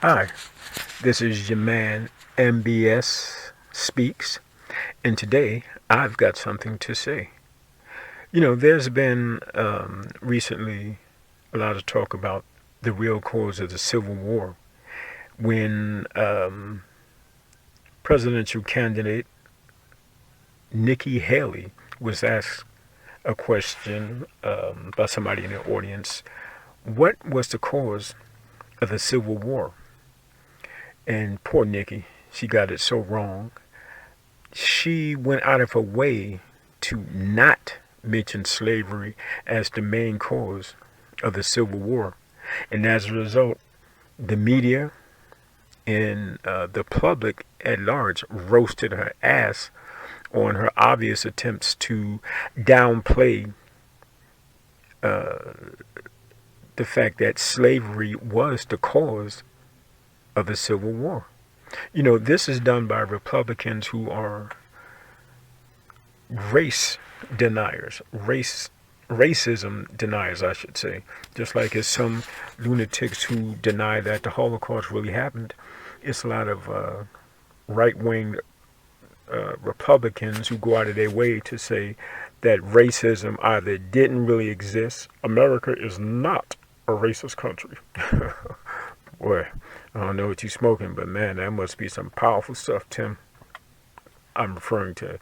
Hi, this is your man MBS Speaks, and today I've got something to say. There's been recently a lot of talk about the real cause of the Civil War when presidential candidate Nikki Haley was asked a question by somebody in the audience. What was the cause of the Civil War? And poor Nikki, she got it so wrong. She went out of her way to not mention slavery as the main cause of the Civil War. And as a result, the media and the public at large roasted her ass on her obvious attempts to downplay uh, the fact that slavery was the cause of the Civil War. This is done by Republicans who are race deniers, racism deniers, I should say. Just like it's some lunatics who deny that the Holocaust really happened. It's a lot of right-wing Republicans who go out of their way to say that racism either didn't really exist. America is not a racist country. Boy, I don't know what you're smoking, but man, that must be some powerful stuff, Tim. I'm referring to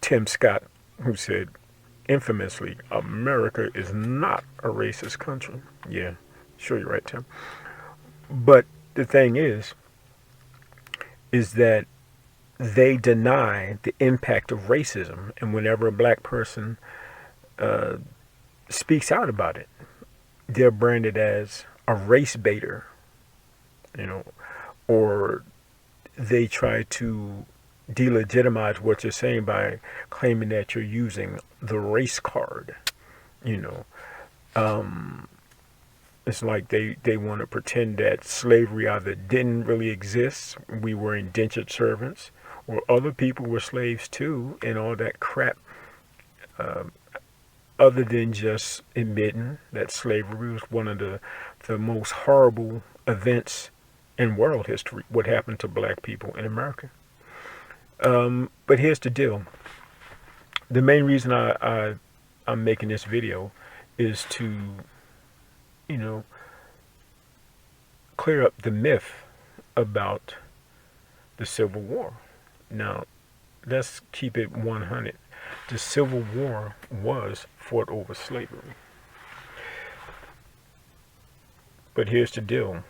Tim Scott, who said infamously, America is not a racist country. Yeah, sure you're right, Tim. But the thing is that they deny the impact of racism, and whenever a black person uh, speaks out about it, they're branded as a race baiter, you know, or they try to delegitimize what you're saying by claiming that you're using the race card. You know, um, it's like they want to pretend that slavery either didn't really exist, we were indentured servants, or other people were slaves too, and all that crap. Um, Other than just admitting that slavery was one of the most horrible events in world history, what happened to black people in America. But here's the deal. The main reason I'm making this video is to, you know, clear up the myth about the Civil War. Now, let's keep it 100. The Civil War was fought over slavery. But here's the deal.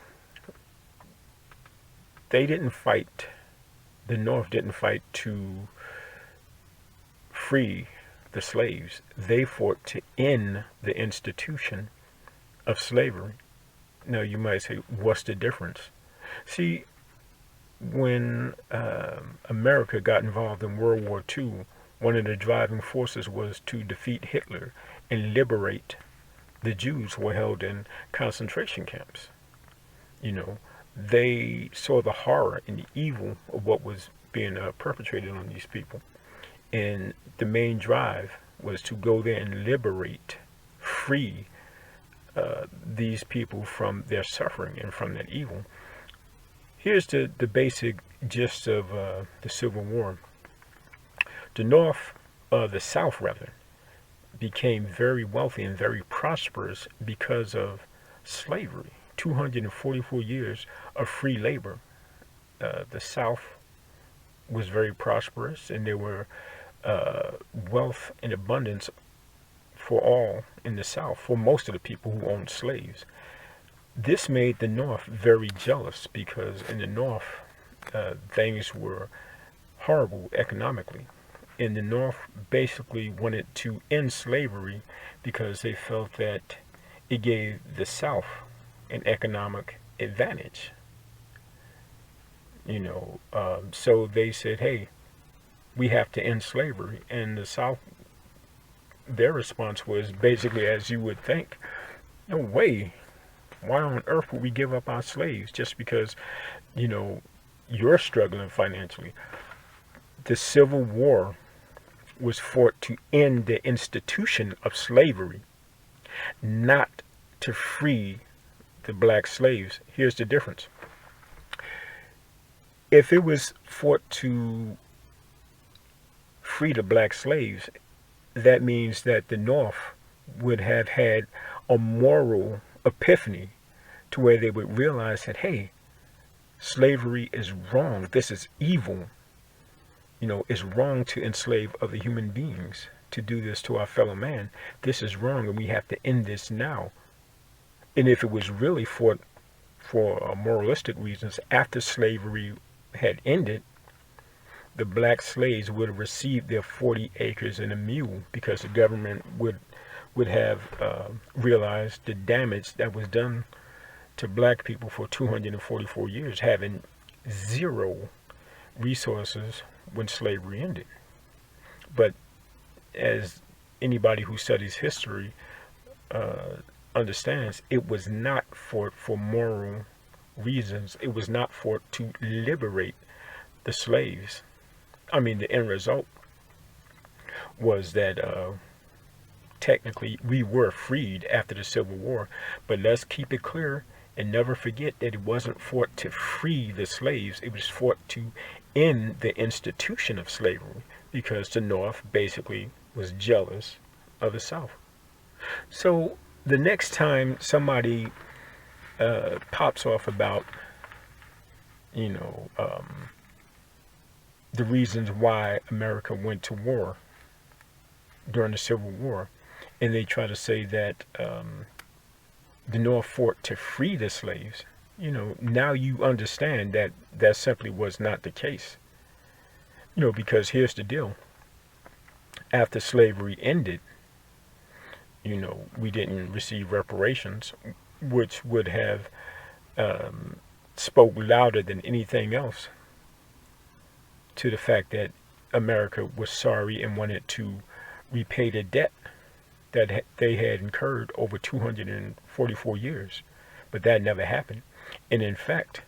They didn't fight, the North didn't fight to free the slaves. They fought to end the institution of slavery. Now, you might say, what's the difference? See, when America got involved in World War II, one of the driving forces was to defeat Hitler and liberate the Jews who were held in concentration camps. You know, they saw the horror and the evil of what was being perpetrated on these people. And the main drive was to go there and liberate, free these people from their suffering and from that evil. Here's the basic gist of the Civil War. The North, the South rather, became very wealthy and very prosperous because of slavery. 244 years of free labor. The South was very prosperous, and there were wealth and abundance for all in the South, for most of the people who owned slaves. This made the North very jealous because in the North, things were horrible economically. And the North basically wanted to end slavery because they felt that it gave the South an economic advantage. So they said, hey, we have to end slavery. And the South, their response was basically as you would think, no way. Why on earth would we give up our slaves just because, you're struggling financially? The Civil War was fought to end the institution of slavery, not to free the black slaves. Here's the difference. if it was fought to free the black slaves, that means that the North would have had a moral epiphany to where they would realize that, hey, slavery is wrong. This is evil. It's wrong to enslave other human beings, to do this to our fellow man. This is wrong, and we have to end this now. And if it was really for moralistic reasons, after slavery had ended, the black slaves would have received their 40 acres and a mule, because the government would have realized the damage that was done to black people for 244 years, having zero resources when slavery ended. But as anybody who studies history understands, it was not for moral reasons. It was not to liberate the slaves. I mean, the end result was that technically we were freed after the Civil War, but let's keep it clear and never forget that it wasn't fought to free the slaves. It was fought to end the institution of slavery, because the North basically was jealous of the South. So the next time somebody pops off about, the reasons why America went to war during the Civil War, and they try to say that the North fought to free the slaves, now you understand that that simply was not the case. Because here's the deal. After slavery ended, we didn't receive reparations, which would have spoke louder than anything else to the fact that America was sorry and wanted to repay the debt that they had incurred over 244 years. But that never happened. And in fact,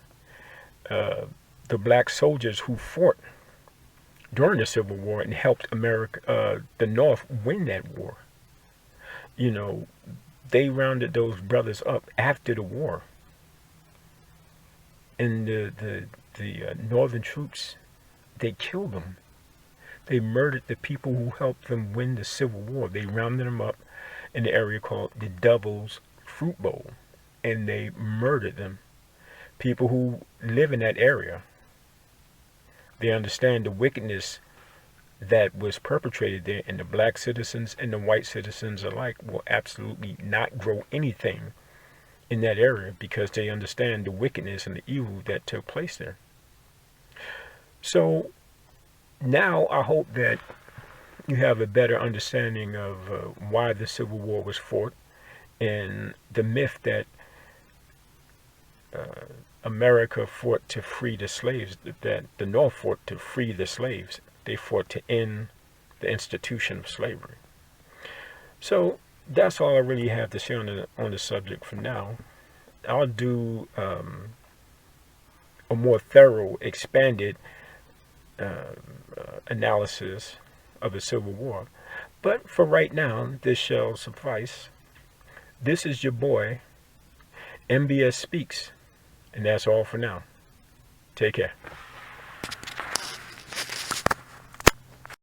the black soldiers who fought during the Civil War and helped the North win that war, they rounded those brothers up after the war. And the Northern troops, they killed them. They murdered the people who helped them win the Civil War. They rounded them up in the area called the Devil's Fruit Bowl, and they murdered them. People who live in that area, they understand the wickedness that was perpetrated there, and the black citizens and the white citizens alike will absolutely not grow anything in that area, because they understand the wickedness and the evil that took place there. So now I hope that you have a better understanding of why the Civil War was fought, and the myth that America fought to free the slaves, that the North fought to free the slaves. They fought to end the institution of slavery. So that's all I really have to say on the subject for now. I'll do a more thorough, expanded analysis of the Civil War. But for right now, this shall suffice. This is your boy, MBS Speaks, and that's all for now. Take care.